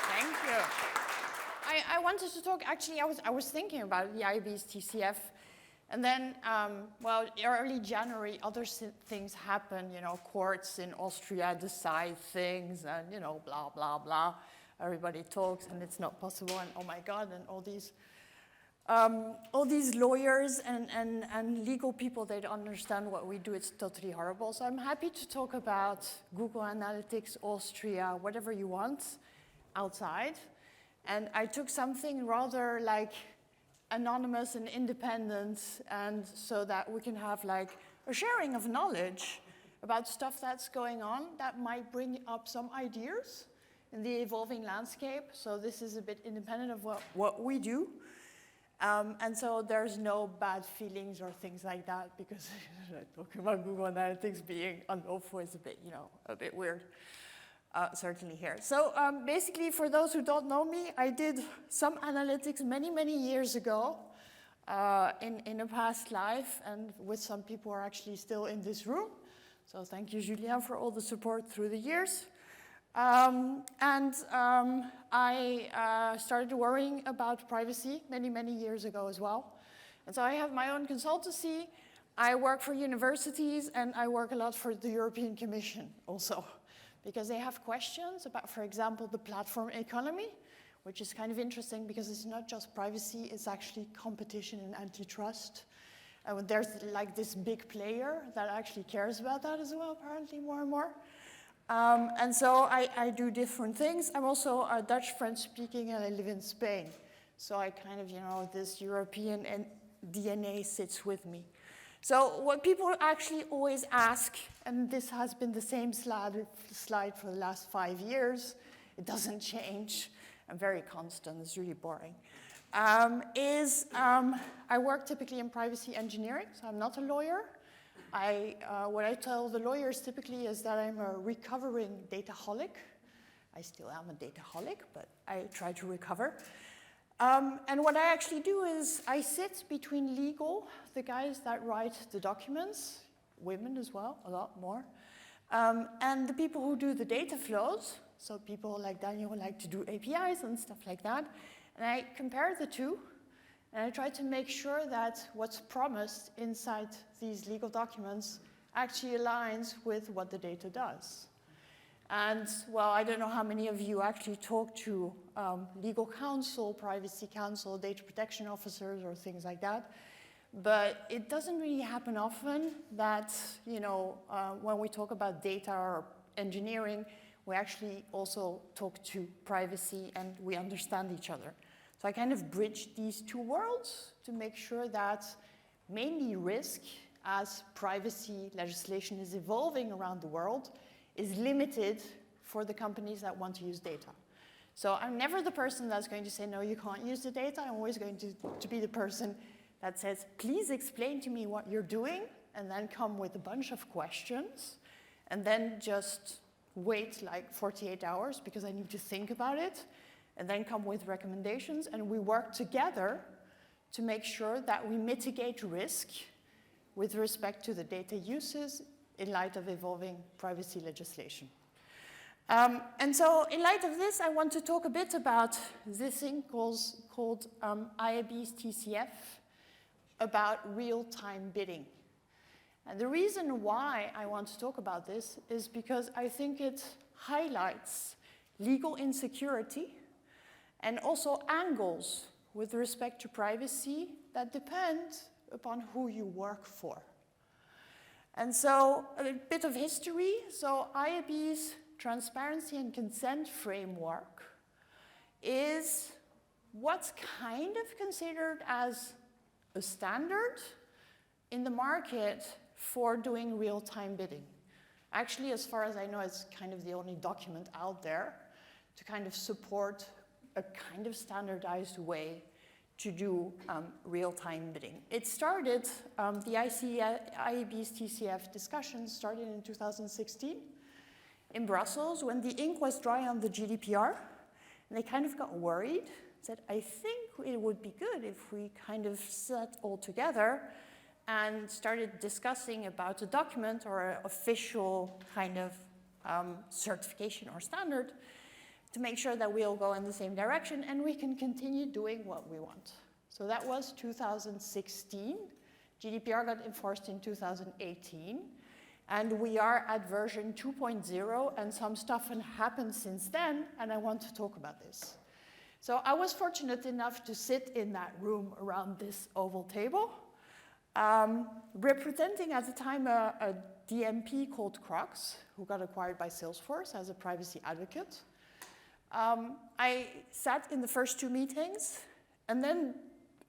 Thank you. I wanted to talk, actually, I was thinking about the IAB's TCF, and then, well, early January, other things happened, you know, courts in Austria decide things, and, you know, blah, blah, blah. Everybody talks, and it's not possible, and oh my God, and all these lawyers and legal people, they don't understand what we do. It's totally horrible. So I'm happy to talk about Google Analytics, Austria, whatever you want, outside. And I took something rather like anonymous and independent, and so that we can have like a sharing of knowledge about stuff that's going on that might bring up some ideas in the evolving landscape. So this is a bit independent of what we do. And so there's no bad feelings or things like that, because talking about Google Analytics being unlawful is a bit, you know, a bit weird. Certainly here. So basically, for those who don't know me, I did some analytics many, many years ago in a past life, and with some people who are actually still in this room. So thank you, Julien, for all the support through the years. I started worrying about privacy many, many years ago as well. And so I have my own consultancy. I work for universities, and I work a lot for the European Commission also, because they have questions about, for example, the platform economy, which is kind of interesting because it's not just privacy, it's actually competition and antitrust. And there's like this big player that actually cares about that as well, apparently, more and more. And so I do different things. I'm also a Dutch French speaking, and I live in Spain. So I kind of, you know, this European DNA sits with me. So what people actually always ask, and this has been the same slide for the last 5 years, it doesn't change, I'm very constant, it's really boring, I work typically in privacy engineering, so I'm not a lawyer. What I tell the lawyers typically is that I'm a recovering dataholic. I still am a dataholic, but I try to recover. And what I actually do is I sit between legal, the guys that write the documents, women as well, a lot more, and the people who do the data flows, so people like Daniel who like to do APIs and stuff like that. And I compare the two, and I try to make sure that what's promised inside these legal documents actually aligns with what the data does. And, well, I don't know how many of you actually talk to legal counsel, privacy counsel, data protection officers, or things like that. But it doesn't really happen often that, you know, when we talk about data or engineering, we actually also talk to privacy and we understand each other. So I kind of bridge these two worlds to make sure that mainly risk, as privacy legislation is evolving around the world, is limited for the companies that want to use data. So I'm never the person that's going to say, no, you can't use the data. I'm always going to be the person that says, please explain to me what you're doing, and then come with a bunch of questions, and then just wait like 48 hours because I need to think about it, and then come with recommendations, and we work together to make sure that we mitigate risk with respect to the data uses in light of evolving privacy legislation. And so in light of this, I want to talk a bit about this thing called IAB's TCF, about real-time bidding. And the reason why I want to talk about this is because I think it highlights legal insecurity and also angles with respect to privacy that depend upon who you work for. And so a bit of history. So IAB's transparency and consent framework is what's kind of considered as a standard in the market for doing real-time bidding. Actually, as far as I know, it's kind of the only document out there to kind of support a kind of standardized way to do real-time bidding. It started, the IAB's TCF discussion started in 2016 in Brussels when the ink was dry on the Gdpr, and they kind of got worried, said, I think it would be good if we kind of sat all together and started discussing about a document or an official kind of certification or standard to make sure that we all go in the same direction and we can continue doing what we want. So that was 2016. GDPR got enforced in 2018. And we are at version 2.0, and some stuff has happened since then, and I want to talk about this. So I was fortunate enough to sit in that room around this oval table, representing at the time a DMP called Crocs, who got acquired by Salesforce as a privacy advocate. I sat in the first two meetings, and then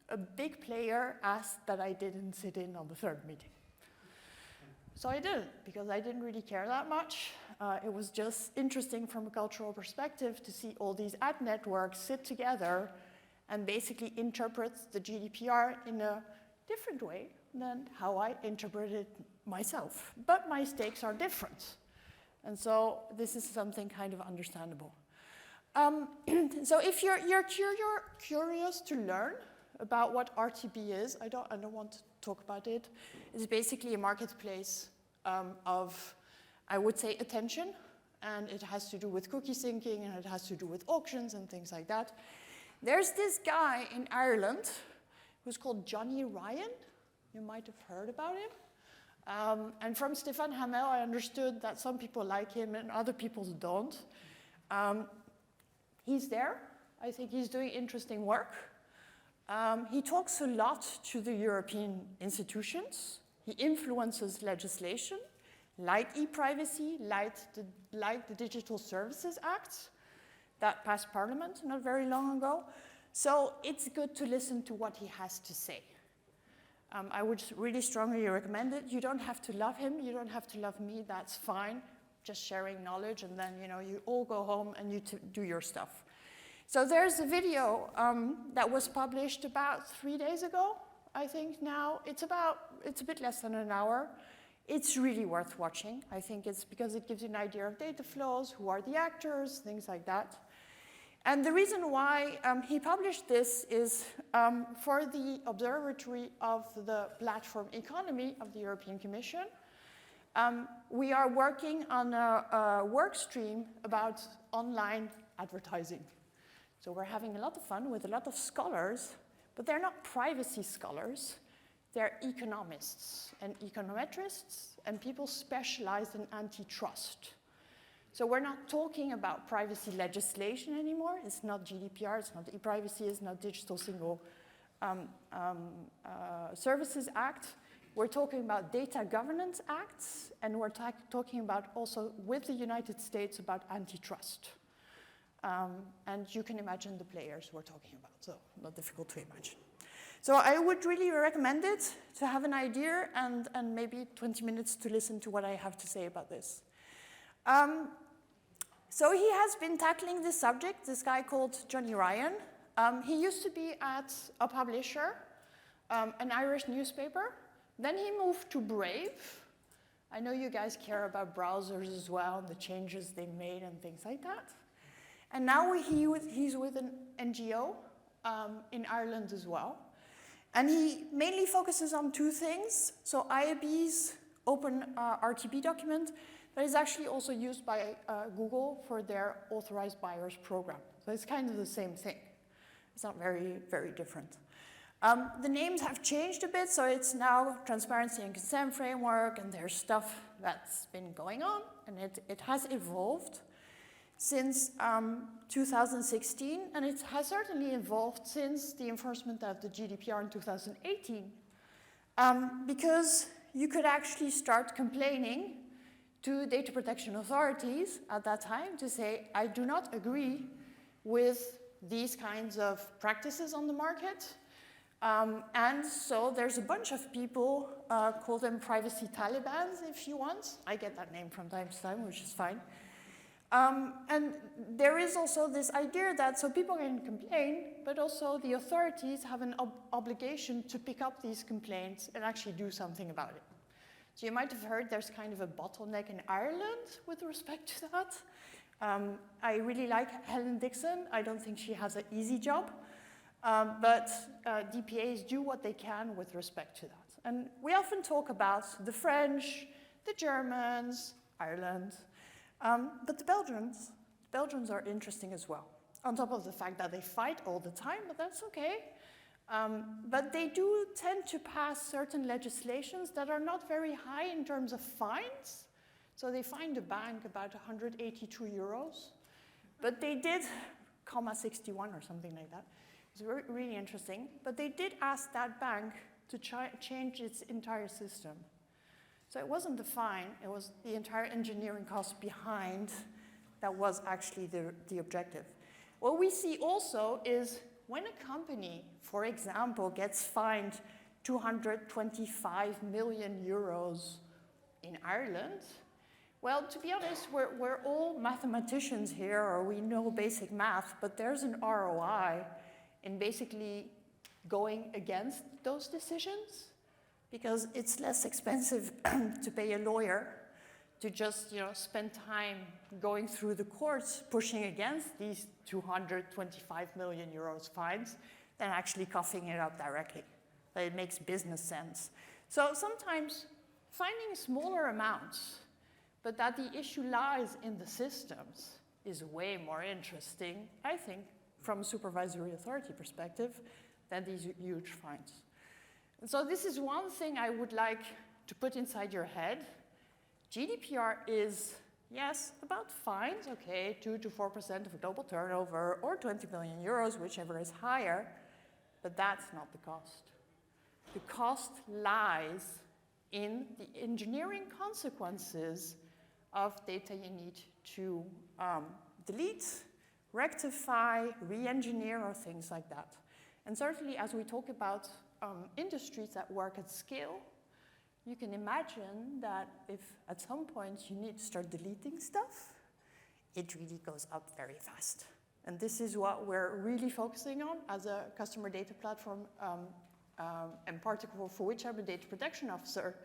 a big player asked that I didn't sit in on the third meeting. So I didn't, because I didn't really care that much. It was just interesting from a cultural perspective to see all these ad networks sit together and basically interpret the GDPR in a different way than how I interpret it myself. But my stakes are different. And so this is something kind of understandable. So if you're curious to learn about what RTB is, I don't want to talk about it. It's basically a marketplace of, I would say, attention, and it has to do with cookie syncing, and it has to do with auctions and things like that. There's this guy in Ireland who's called Johnny Ryan. You might have heard about him. And from Stefan Hamel, I understood that some people like him and other people don't. He's there. I think he's doing interesting work. He talks a lot to the European institutions. He influences legislation, like e-privacy, like the Digital Services Act that passed Parliament not very long ago. So it's good to listen to what he has to say. I would really strongly recommend it. You don't have to love him. You don't have to love me. That's fine. Just sharing knowledge, and then you all go home and you do your stuff. So there's a video that was published about 3 days ago, I think now. It's a bit less than an hour. It's really worth watching. I think it's because it gives you an idea of data flows, who are the actors, things like that. And the reason why he published this is for the Observatory of the Platform Economy of the European Commission. We are working on a work stream about online advertising. So we're having a lot of fun with a lot of scholars, but they're not privacy scholars. They're economists and econometrists and people specialized in antitrust. So we're not talking about privacy legislation anymore. It's not GDPR, it's not e-privacy, it's not Digital Single Services Act. We're talking about data governance acts, and we're talking about also with the United States about antitrust. And you can imagine the players we're talking about, so not difficult to imagine. So I would really recommend it to have an idea and maybe 20 minutes to listen to what I have to say about this. So he has been tackling this subject, this guy called Johnny Ryan. He used to be at a publisher, an Irish newspaper. Then he moved to Brave. I know you guys care about browsers as well, and the changes they made and things like that. And now he's with an NGO in Ireland as well. And he mainly focuses on two things. So IAB's open RTB document that is actually also used by Google for their authorized buyers program. So it's kind of the same thing. It's not very, very different. The names have changed a bit, so it's now Transparency and Consent Framework, and there's stuff that's been going on, and it has evolved since 2016, and it has certainly evolved since the enforcement of the GDPR in 2018, because you could actually start complaining to data protection authorities at that time to say, I do not agree with these kinds of practices on the market. And so there's a bunch of people, call them privacy Talibans if you want. I get that name from time to time, which is fine. And there is also this idea that so people can complain, but also the authorities have an obligation to pick up these complaints and actually do something about it. So you might have heard there's kind of a bottleneck in Ireland with respect to that. I really like Helen Dixon. I don't think she has an easy job. But DPAs do what they can with respect to that. And we often talk about the French, the Germans, Ireland, But the Belgians are interesting as well, on top of the fact that they fight all the time, but that's okay. But they do tend to pass certain legislations that are not very high in terms of fines. So they fined a bank about 182 euros, but they did, 61 or something like that. It's really interesting. But they did ask that bank to change its entire system. So it wasn't the fine, it was the entire engineering cost behind that was actually the objective. What we see also is when a company, for example, gets fined 225 million euros in Ireland, well, to be honest, we're all mathematicians here, or we know basic math, but there's an ROI in basically going against those decisions, because it's less expensive to pay a lawyer to just spend time going through the courts pushing against these 225 million euros fines than actually coughing it up directly. But it makes business sense. So sometimes finding smaller amounts, but that the issue lies in the systems, is way more interesting, I think, from a supervisory authority perspective, than these huge fines. And so this is one thing I would like to put inside your head. GDPR is, yes, about fines, okay, 2 to 4% of global turnover, or 20 million euros, whichever is higher, but that's not the cost. The cost lies in the engineering consequences of data you need to delete, rectify, re-engineer, or things like that. And certainly, as we talk about industries that work at scale, you can imagine that if at some point you need to start deleting stuff, it really goes up very fast. And this is what we're really focusing on as a customer data platform, and particularly for which I'm a data protection officer.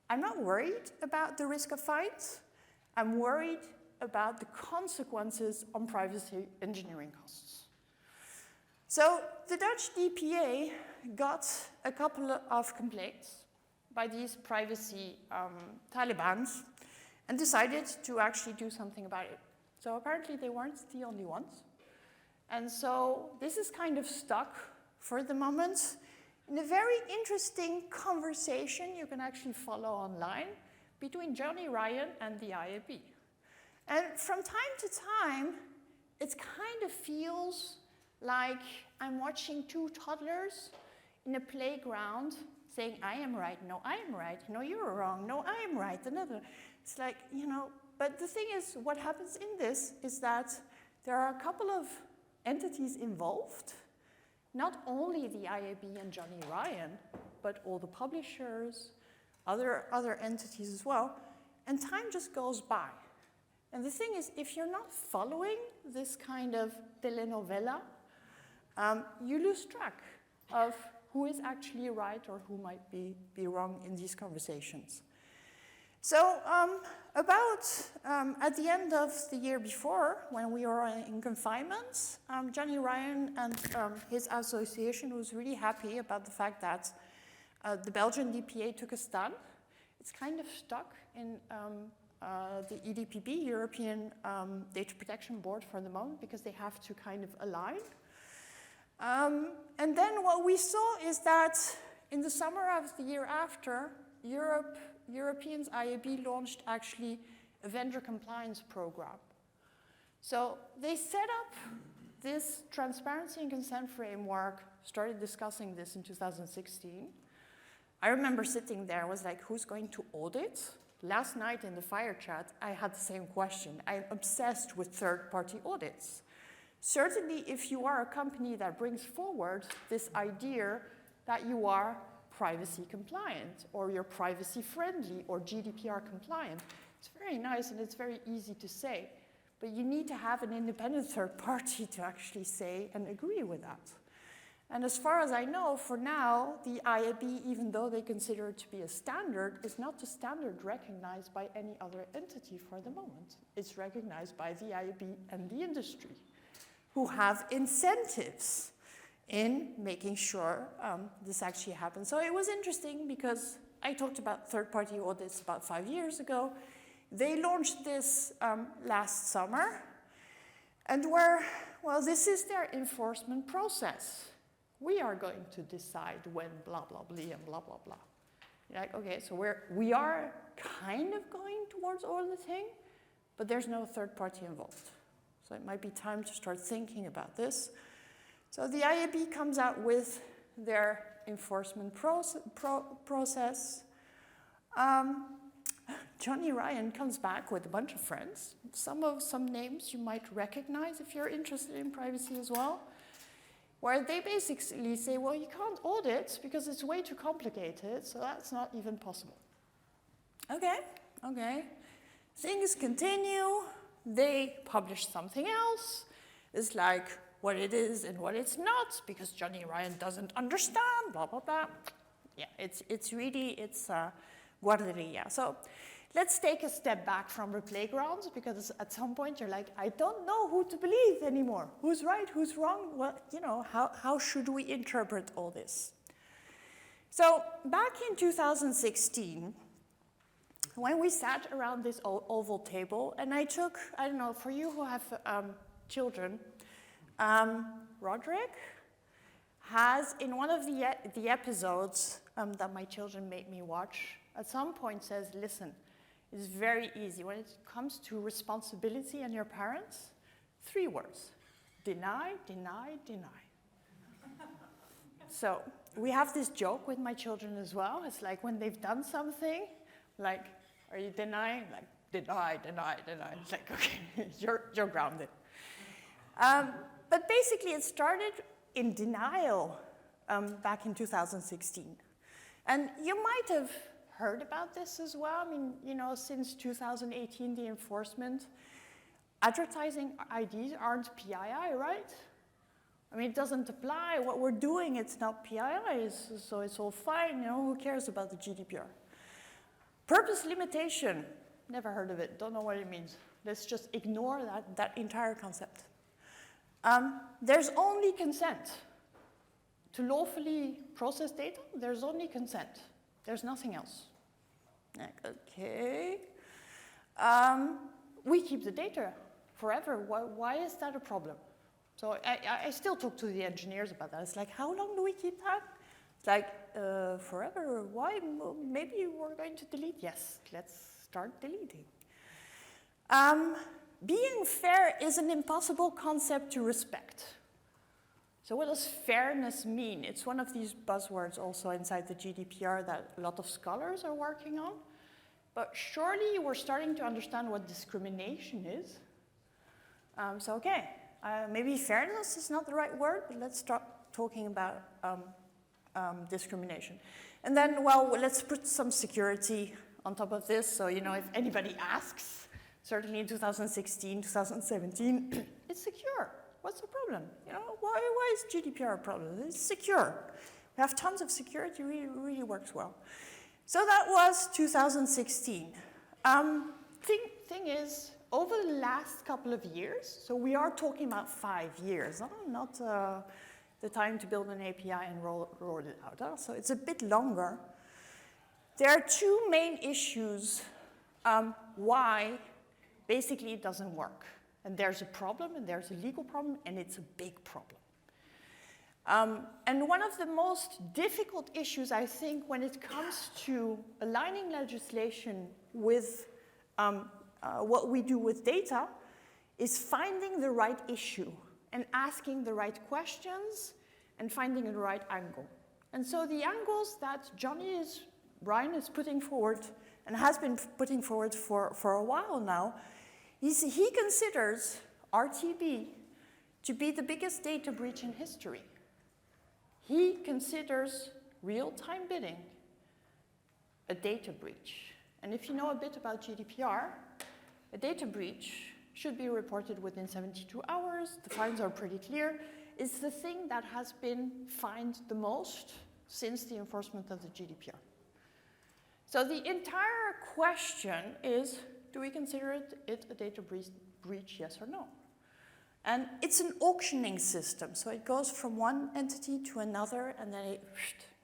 I'm not worried about the risk of fines. I'm worried about the consequences on privacy engineering costs. So the Dutch DPA got a couple of complaints by these privacy Talibans and decided to actually do something about it. So apparently they weren't the only ones. And so this is kind of stuck for the moment in a very interesting conversation you can actually follow online between Johnny Ryan and the IAB. And from time to time, it kind of feels like I'm watching two toddlers in a playground saying, I am right, no, I am right, no, you're wrong, no, I am right, another. It's like, but the thing is, what happens in this is that there are a couple of entities involved, not only the IAB and Johnny Ryan, but all the publishers, other entities as well, and time just goes by. And the thing is, if you're not following this kind of telenovela, you lose track of who is actually right or who might be wrong in these conversations. So at the end of the year before, when we were in confinement, Johnny Ryan and his association was really happy about the fact that the Belgian DPA took a stand. It's kind of stuck in the EDPB, European Data Protection Board, for the moment, because they have to kind of align. And then what we saw is that in the summer of the year after, Europeans IAB launched actually a vendor compliance program. So they set up this transparency and consent framework, started discussing this in 2016. I remember sitting there, I was like, who's going to audit? Last night in the fire chat, I had the same question. I'm obsessed with third-party audits. Certainly, if you are a company that brings forward this idea that you are privacy compliant, or you're privacy friendly, or GDPR compliant, it's very nice and it's very easy to say, but you need to have an independent third party to actually say and agree with that. And as far as I know, for now, the IAB, even though they consider it to be a standard, is not a standard recognized by any other entity for the moment. It's recognized by the IAB and the industry, who have incentives in making sure this actually happens. So it was interesting because I talked about third-party audits about 5 years ago. They launched this last summer, and well, this is their enforcement process. We are going to decide when blah, blah, blah, and blah, blah, blah. You're like, okay, so we are kind of going towards all the thing, but there's no third party involved. So it might be time to start thinking about this. So the IAB comes out with their enforcement process. Johnny Ryan comes back with a bunch of friends. Some names you might recognize if you're interested in privacy as well, where they basically say, well, you can't audit because it's way too complicated, so that's not even possible. Okay. Things continue. They publish something else. It's like what it is and what it's not, because Johnny Ryan doesn't understand, blah, blah, blah. Yeah, it's guardería. So let's take a step back from the playgrounds, because at some point you're like, I don't know who to believe anymore. Who's right, who's wrong? Well, how should we interpret all this? So back in 2016, when we sat around this oval table, and I don't know, for you who have children, Roderick has, in one of the episodes that my children made me watch, at some point says, listen, it's very easy. When it comes to responsibility and your parents, 3 words: deny, deny, deny. So we have this joke with my children as well. It's like when they've done something, like, are you denying? Like, deny, deny, deny. It's like, okay, you're grounded. But basically it started in denial back in 2016. And you might have heard about this as well. I mean, since 2018, the enforcement, advertising IDs aren't PII, right? I mean, it doesn't apply. What we're doing, it's not PII, so it's all fine. Who cares about the GDPR? Purpose limitation, never heard of it, don't know what it means. Let's just ignore that entire concept. There's only consent. To lawfully process data, there's only consent. There's nothing else. Like, okay. We keep the data forever. Why is that a problem? So I still talk to the engineers about that. It's like, how long do we keep that? It's like, forever. Why? Maybe we're going to delete. Yes, let's start deleting. Being fair is an impossible concept to respect. So what does fairness mean? It's one of these buzzwords also inside the GDPR that a lot of scholars are working on. But surely we're starting to understand what discrimination is. Maybe fairness is not the right word, but let's start talking about discrimination. And then, well, let's put some security on top of this. So, if anybody asks, certainly in 2016, 2017, it's secure. What's the problem? Why is GDPR a problem? It's secure. We have tons of security, really works well. So that was 2016. Thing is, over the last couple of years, so we are talking about 5 years, not the time to build an API and roll it out. So it's a bit longer. There are 2 main issues why basically it doesn't work. And there's a problem, and there's a legal problem, and it's a big problem. And one of the most difficult issues, I think, when it comes to aligning legislation with what we do with data, is finding the right issue and asking the right questions and finding the right angle. And so the angles that Ryan is putting forward and has been putting forward for a while now, he considers RTB to be the biggest data breach in history. He considers real-time bidding a data breach. And if you know a bit about GDPR, a data breach should be reported within 72 hours. The fines are pretty clear. It's the thing that has been fined the most since the enforcement of the GDPR. So the entire question is, do we consider it a data breach, yes or no? And it's an auctioning system, so it goes from one entity to another, and then it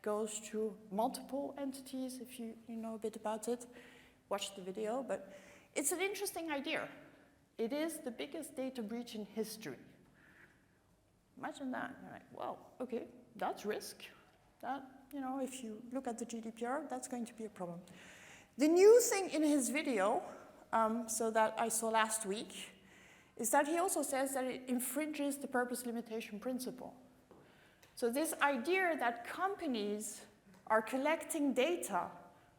goes to multiple entities. If you know a bit about it, watch the video. But It's an interesting idea. It is the biggest data breach in history. Imagine that. You're like, well, okay, that's risk. That, you know, if you look at the GDPR, that's going to be a problem. The new thing in his video, so that I saw last week, is that he also says that it infringes the purpose limitation principle. So this idea that companies are collecting data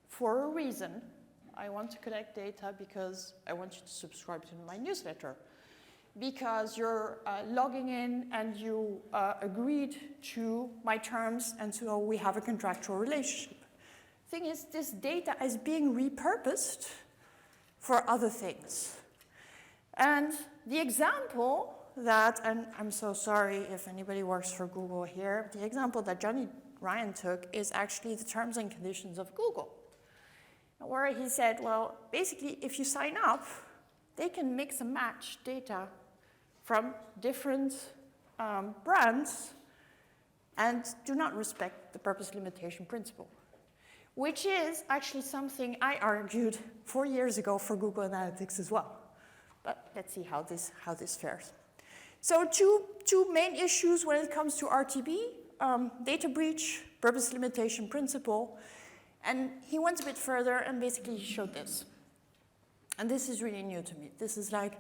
for a reason. I want to collect data because I want you to subscribe to my newsletter, because you're logging in and you agreed to my terms, and so we have a contractual relationship. Thing is, this data is being repurposed for other things. And the example that, and I'm so sorry if anybody works for Google here, the example that Johnny Ryan took is actually the terms and conditions of Google, where he said, well, basically, if you sign up, they can mix and match data from different brands and do not respect the purpose limitation principle, which is actually something I argued 4 years ago for Google Analytics as well. But let's see how this fares. So two main issues when it comes to RTB, data breach, purpose limitation principle. And he went a bit further and basically he showed this. And this is really new to me. This is like,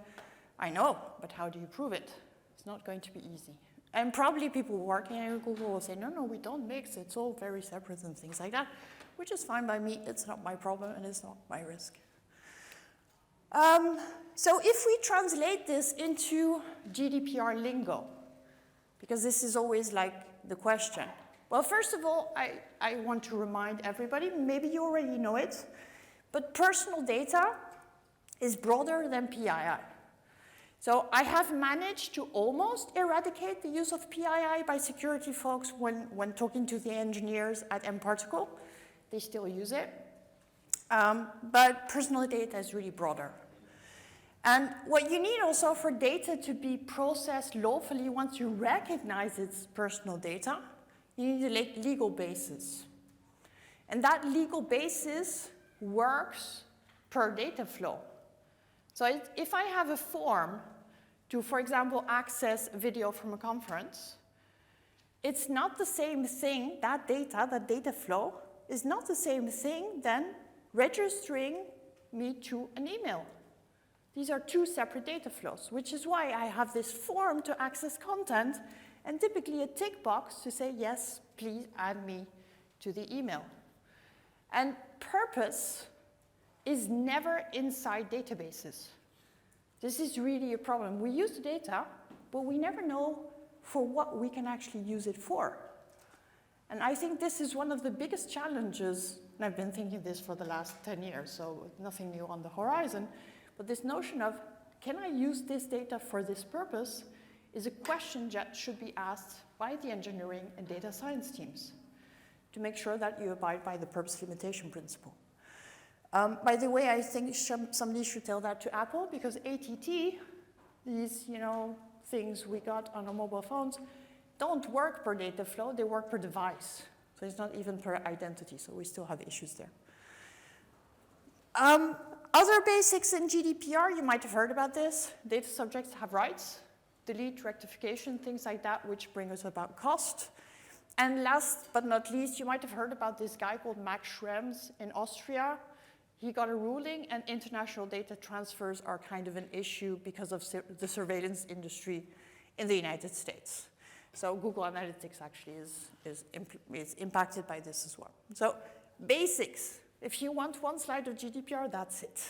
I know, but how do you prove it? It's not going to be easy. And probably people working at Google will say, no, we don't mix. It's all very separate and things like that, which is fine by me. It's not my problem and it's not my risk. So if we translate this into GDPR lingo, because this is always like the question. Well, first of all, I want to remind everybody, maybe you already know it, but personal data is broader than PII. So I have managed to almost eradicate the use of PII by security folks when talking to the engineers at mParticle. They still use it. But personal data is really broader. And what you need also for data to be processed lawfully once you recognize it's personal data, you need a legal basis. And that legal basis works per data flow. So if I have a form to, for example, access video from a conference, it's not the same thing, that data flow, is not the same thing than registering me to an email. These are two separate data flows, which is why I have this form to access content and typically a tick box to say, yes, please add me to the email. And purpose is never inside databases. This is really a problem. We use the data, but we never know for what we can actually use it for. And I think this is one of the biggest challenges, and I've been thinking this for the last 10 years, so nothing new on the horizon, but this notion of, can I use this data for this purpose, is a question that should be asked by the engineering and data science teams to make sure that you abide by the purpose limitation principle. By the way, I think somebody should tell that to Apple, because ATT, these things we got on our mobile phones, don't work per data flow, they work per device. So it's not even per identity, so we still have issues there. Other basics in GDPR, you might have heard about this. Data subjects have rights, delete, rectification, things like that, which bring us about cost. And last but not least, you might have heard about this guy called Max Schrems in Austria. He got a ruling, and international data transfers are kind of an issue because of the surveillance industry in the United States. So Google Analytics actually is impacted by this as well. So basics. If you want one slide of GDPR, that's it.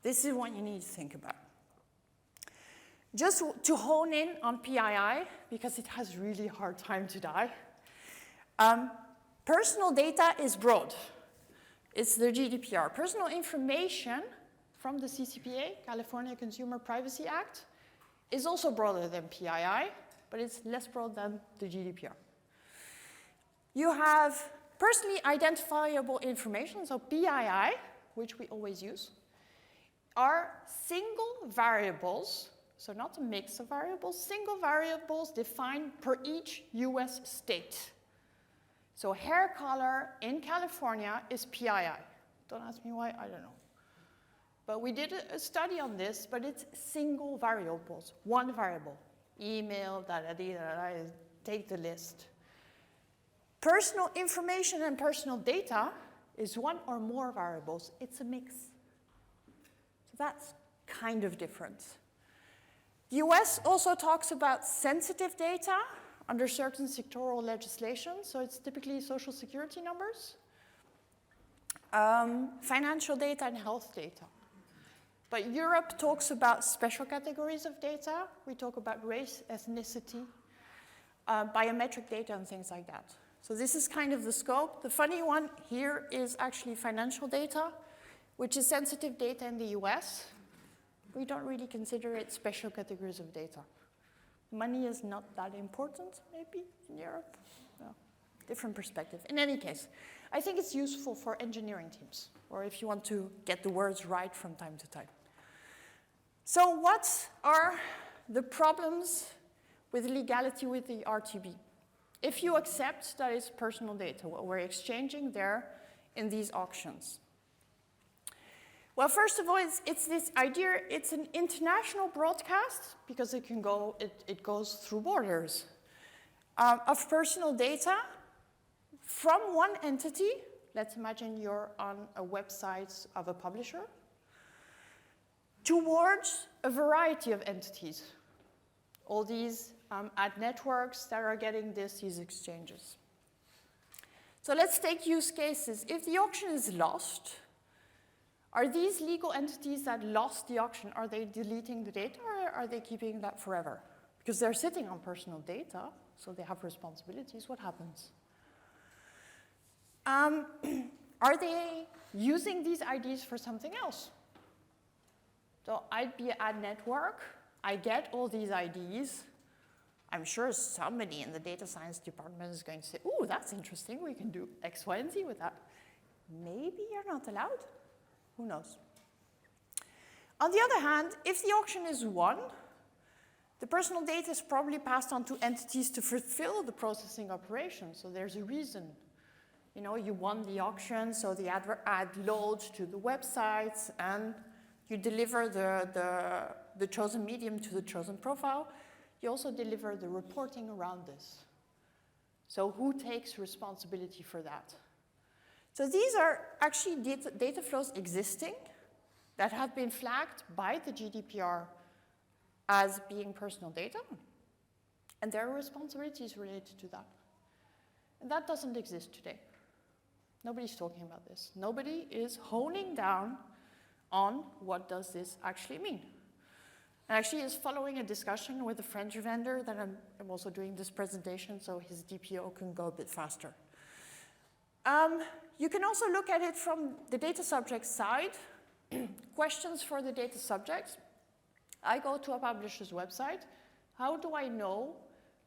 This is what you need to think about. Just to hone in on PII, because it has really hard time to die. Personal data is broad. It's the GDPR. Personal information from the CCPA, California Consumer Privacy Act, is also broader than PII, but it's less broad than the GDPR. You have personally identifiable information, so PII, which we always use, are single variables, so not a mix of variables, single variables defined per each US state. So hair color in California is PII. Don't ask me why, I don't know. But we did a study on this, but it's single variables, one variable. Email, take the list. Personal information and personal data is one or more variables. It's a mix. So that's kind of different. The US also talks about sensitive data under certain sectoral legislation, so it's typically social security numbers, financial data and health data. But Europe talks about special categories of data. We talk about race, ethnicity, biometric data and things like that. So this is kind of the scope. The funny one here is actually financial data, which is sensitive data in the US. We don't really consider it special categories of data. Money is not that important, maybe, in Europe. No, different perspective. In any case, I think it's useful for engineering teams, or if you want to get the words right from time to time. So what are the problems with legality with the RTB? If you accept that it's personal data, what we're exchanging there in these auctions. Well, first of all, it's this idea, it's an international broadcast because it goes through borders of personal data from one entity. Let's imagine you're on a website of a publisher towards a variety of entities. All these ad networks that are getting these exchanges. So let's take use cases. If the auction is lost, are these legal entities that lost the auction, are they deleting the data or are they keeping that forever? Because they're sitting on personal data, so they have responsibilities. What happens? Are they using these IDs for something else? So I'd be an ad network. I get all these IDs. I'm sure somebody in the data science department is going to say, ooh, that's interesting. We can do X, Y, and Z with that. Maybe you're not allowed. Who knows? On the other hand, if the auction is won, the personal data is probably passed on to entities to fulfill the processing operation. So there's a reason. You know, you won the auction, so the ad loads to the websites, and you deliver the chosen medium to the chosen profile. You also deliver the reporting around this. So who takes responsibility for that? So these are actually data flows existing that have been flagged by the GDPR as being personal data, and there are responsibilities related to that. And that doesn't exist today. Nobody's talking about this. Nobody is honing down on what does this actually mean. And actually is following a discussion with a French vendor that I'm also doing this presentation so his DPO can go a bit faster. You can also look at it from the data subject side. Questions for the data subjects. I go to a publisher's website. How do I know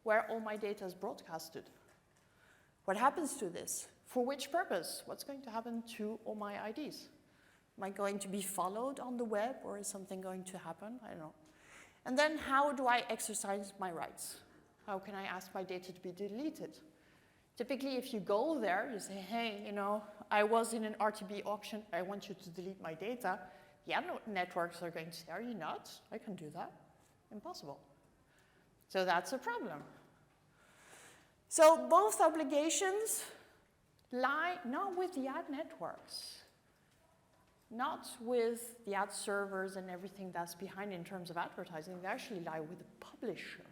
where all my data is broadcasted? What happens to this? For which purpose? What's going to happen to all my IDs? Am I going to be followed on the web, or is something going to happen? I don't know. And then how do I exercise my rights? How can I ask my data to be deleted? Typically, if you go there, you say, hey, you know, I was in an RTB auction. I want you to delete my data. The ad networks are going to say, are you nuts? I can do that. Impossible. So that's a problem. So both obligations lie not with the ad networks, not with the ad servers and everything that's behind in terms of advertising. They actually lie with the publisher,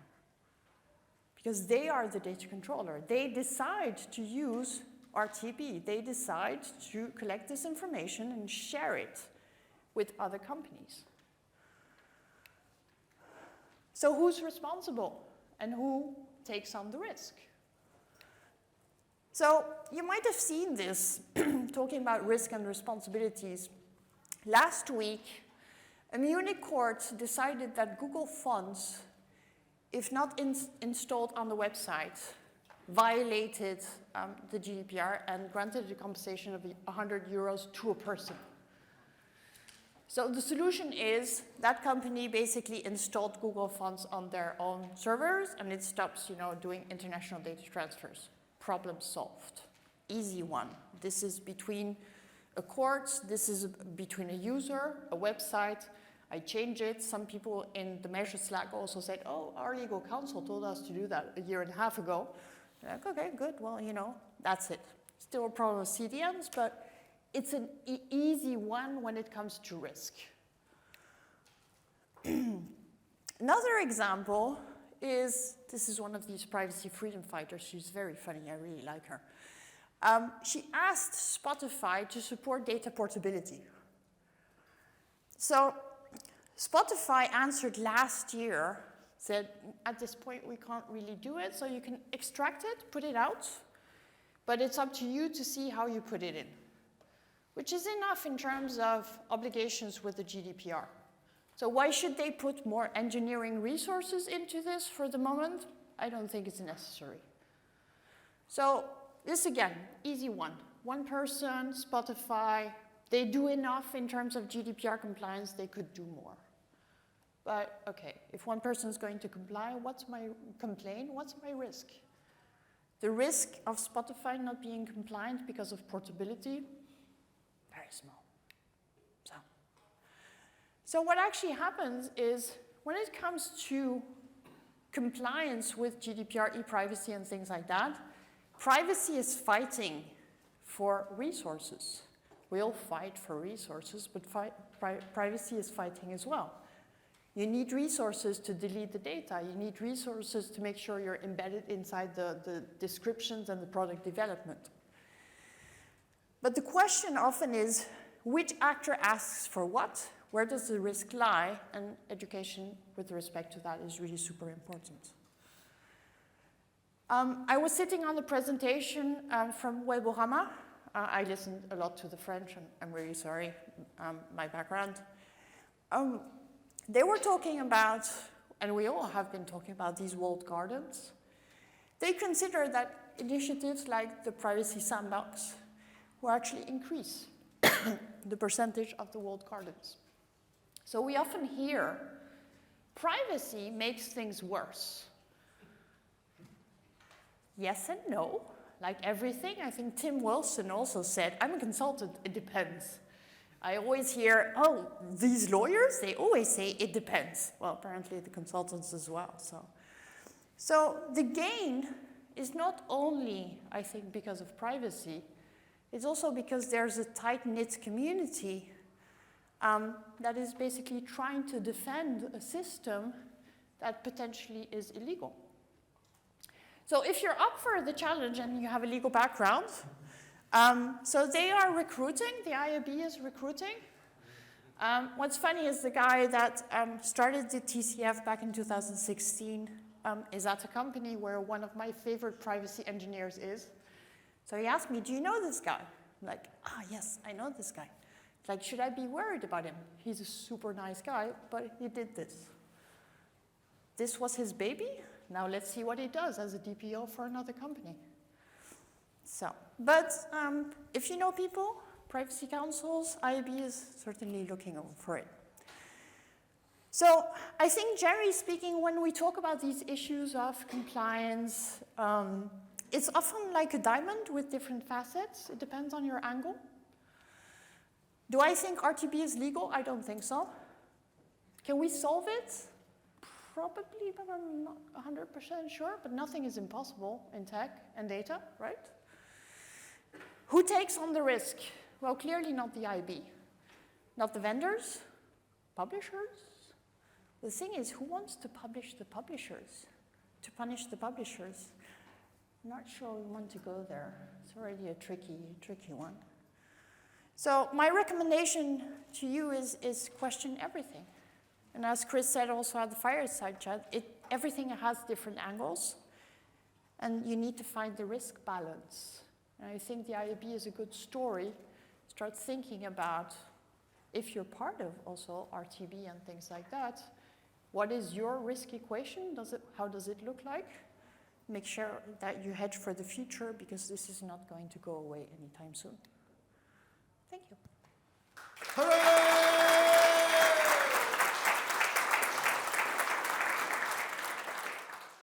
because they are the data controller. They decide to use RTB. They decide to collect this information and share it with other companies. So who's responsible and who takes on the risk? So you might have seen this, talking about risk and responsibilities. Last week, a Munich court decided that Google fonts, if not installed on the website, violated the GDPR and granted a compensation of 100 euros to a person. So the solution is that company basically installed Google fonts on their own servers, and it stops, doing international data transfers. Problem solved. Easy one. This is between Accords, this is between a user, a website. I change it. Some people in the Measure Slack also said, oh, our legal counsel told us to do that a year and a half ago. Like, okay, good, well, you know, that's it. Still a problem with CDNs, but it's an easy one when it comes to risk. Another example is, this is one of these privacy freedom fighters. She's very funny, I really like her. She asked Spotify to support data portability. So Spotify answered last year, said, at this point we can't really do it, so you can extract it, put it out, but it's up to you to see how you put it in, which is enough in terms of obligations with the GDPR. So why should they put more engineering resources into this for the moment? I don't think it's necessary. So this again, easy one. One person, Spotify, they do enough in terms of GDPR compliance, they could do more. But okay, if one person is going to comply, what's my risk? The risk of Spotify not being compliant because of portability, very small. So what actually happens is when it comes to compliance with GDPR, e-privacy, and things like that, privacy is fighting for resources. We all fight for resources, but privacy is fighting as well. You need resources to delete the data. You need resources to make sure you're embedded inside the descriptions and the product development. But the question often is, which actor asks for what? Where does the risk lie? And education with respect to that is really super important. I was sitting on the presentation from Weborama. I listened a lot to the French, and I'm really sorry, my background. They were talking about, and we all have been talking about, these walled gardens. They consider that initiatives like the Privacy Sandbox will actually increase the percentage of the walled gardens. So we often hear privacy makes things worse. Yes and no, like everything. I think Tim Wilson also said, I'm a consultant, it depends. I always hear, oh, these lawyers, they always say it depends. Well, apparently the consultants as well. So the gain is not only, I think, because of privacy, it's also because there's a tight-knit community that is basically trying to defend a system that potentially is illegal. So if you're up for the challenge and you have a legal background, so they are recruiting, the IAB is recruiting. What's funny is the guy that started the TCF back in 2016 is at a company where one of my favorite privacy engineers is. So he asked me, do you know this guy? I'm like, yes, I know this guy. Like, should I be worried about him? He's a super nice guy, but he did this. This was his baby. Now let's see what he does as a DPO for another company. So, but if you know people, privacy councils, IAB is certainly looking for it. So I think generally speaking, when we talk about these issues of compliance, it's often like a diamond with different facets. It depends on your angle. Do I think RTB is legal? I don't think so. Can we solve it? Probably, but I'm not 100% sure. But nothing is impossible in tech and data, right? Who takes on the risk? Well, clearly not the IAB. Not the vendors, publishers. The thing is, who wants to publish the publishers? To punish the publishers? I'm not sure we want to go there. It's already a tricky one. So my recommendation to you is question everything. And as Chris said also at the fireside chat, everything has different angles, and you need to find the risk balance. And I think the IAB is a good story. Start thinking about, if you're part of also RTB and things like that, what is your risk equation? How does it look like? Make sure that you hedge for the future, because this is not going to go away anytime soon. Thank you. Hooray!